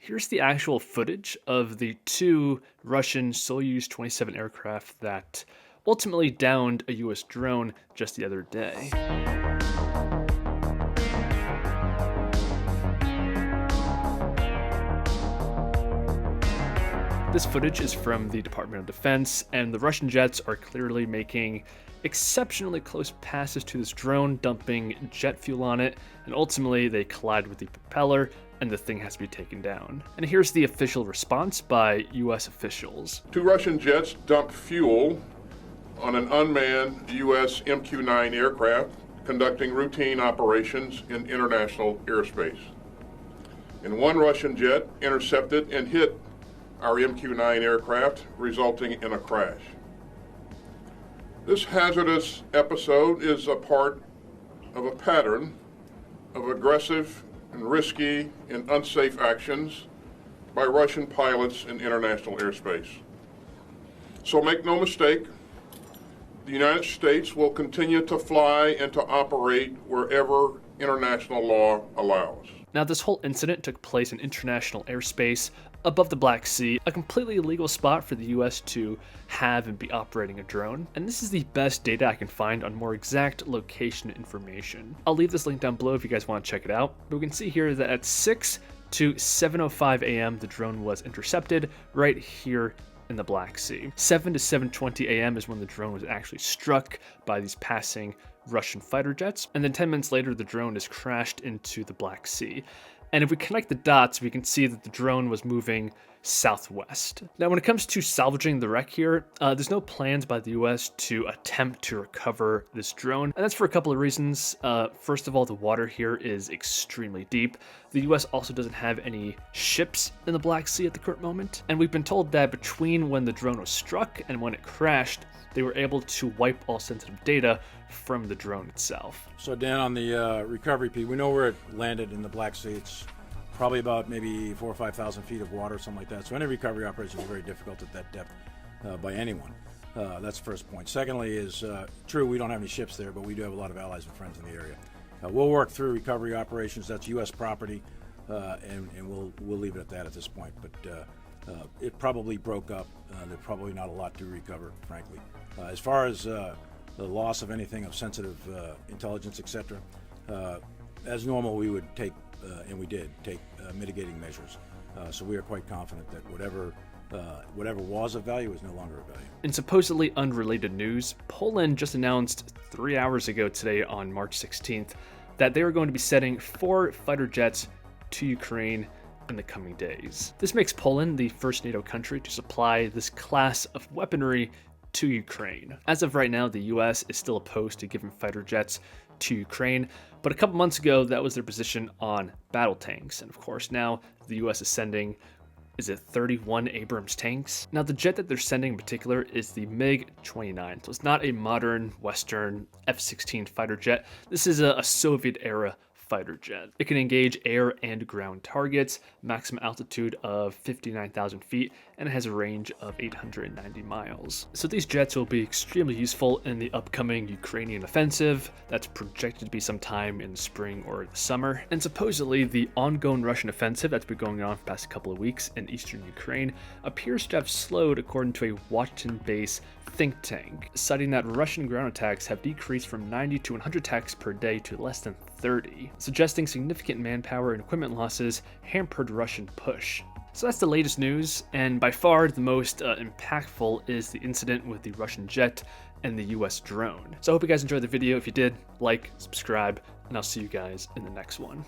here's the actual footage of the two Russian Soyuz 27 aircraft that ultimately downed a US drone just the other day. This footage is from the Department of Defense, and the Russian jets are clearly making exceptionally close passes to this drone, dumping jet fuel on it, and ultimately they collide with the propeller, and the thing has to be taken down. And here's the official response by US officials. Two Russian jets dumped fuel on an unmanned US MQ-9 aircraft conducting routine operations in international airspace. And one Russian jet intercepted and hit our MQ-9 aircraft, resulting in a crash. This hazardous episode is a part of a pattern of aggressive and risky and unsafe actions by Russian pilots in international airspace. So make no mistake, the United States will continue to fly and to operate wherever international law allows. Now, this whole incident took place in international airspace above the Black Sea, a completely illegal spot for the US to have and be operating a drone. And this is the best data I can find on more exact location information. I'll leave this link down below if you guys want to check it out. But we can see here that at 6 to 7:05 a.m. the drone was intercepted right here in the Black Sea. 7 to 7:20 a.m. is when the drone was actually struck by these passing Russian fighter jets, and then 10 minutes later the drone is crashed into the Black Sea. And if we connect the dots, we can see that the drone was moving southwest. Now, when it comes to salvaging the wreck here, there's no plans by the US to attempt to recover this drone, and that's for a couple of reasons. First of all, the water here is extremely deep. The US also doesn't have any ships in the Black Sea at the current moment, and we've been told that between when the drone was struck and when it crashed, they were able to wipe all sensitive data from the drone itself. So Dan, on the recovery piece, we know where it landed in the Black Sea. It's probably about maybe 4,000 or 5,000 feet of water, something like that. So any recovery operation is very difficult at that depth by anyone. That's the first point. Secondly is, true, we don't have any ships there, but we do have a lot of allies and friends in the area. We'll work through recovery operations. That's U.S. property, and we'll leave it at that at this point. But it probably broke up. There's probably not a lot to recover, frankly. As far as the loss of anything of sensitive intelligence, etc., as normal, we would take, and we did, take mitigating measures. So we are quite confident that whatever was of value is no longer of value. In supposedly unrelated news, Poland just announced 3 hours ago today on March 16th that they are going to be sending 4 fighter jets to Ukraine in the coming days. This makes Poland the first NATO country to supply this class of weaponry to Ukraine. As of right now, the US is still opposed to giving fighter jets to Ukraine, but a couple months ago, that was their position on battle tanks. And of course, now the US is sending, is it 31 Abrams tanks? Now, the jet that they're sending in particular is the MQ-9. So it's not a modern Western F-16 fighter jet. This is a Soviet-era fighter jet. It can engage air and ground targets, maximum altitude of 59,000 feet, and it has a range of 890 miles. So these jets will be extremely useful in the upcoming Ukrainian offensive that's projected to be sometime in the spring or the summer. And supposedly the ongoing Russian offensive that's been going on for the past couple of weeks in eastern Ukraine appears to have slowed, according to a Washington-based think tank, citing that Russian ground attacks have decreased from 90 to 100 attacks per day to less than 30, suggesting significant manpower and equipment losses hampered Russian push. So that's the latest news, and by far the most impactful is the incident with the Russian jet and the US drone. So I hope you guys enjoyed the video. If you did, like, subscribe, and I'll see you guys in the next one.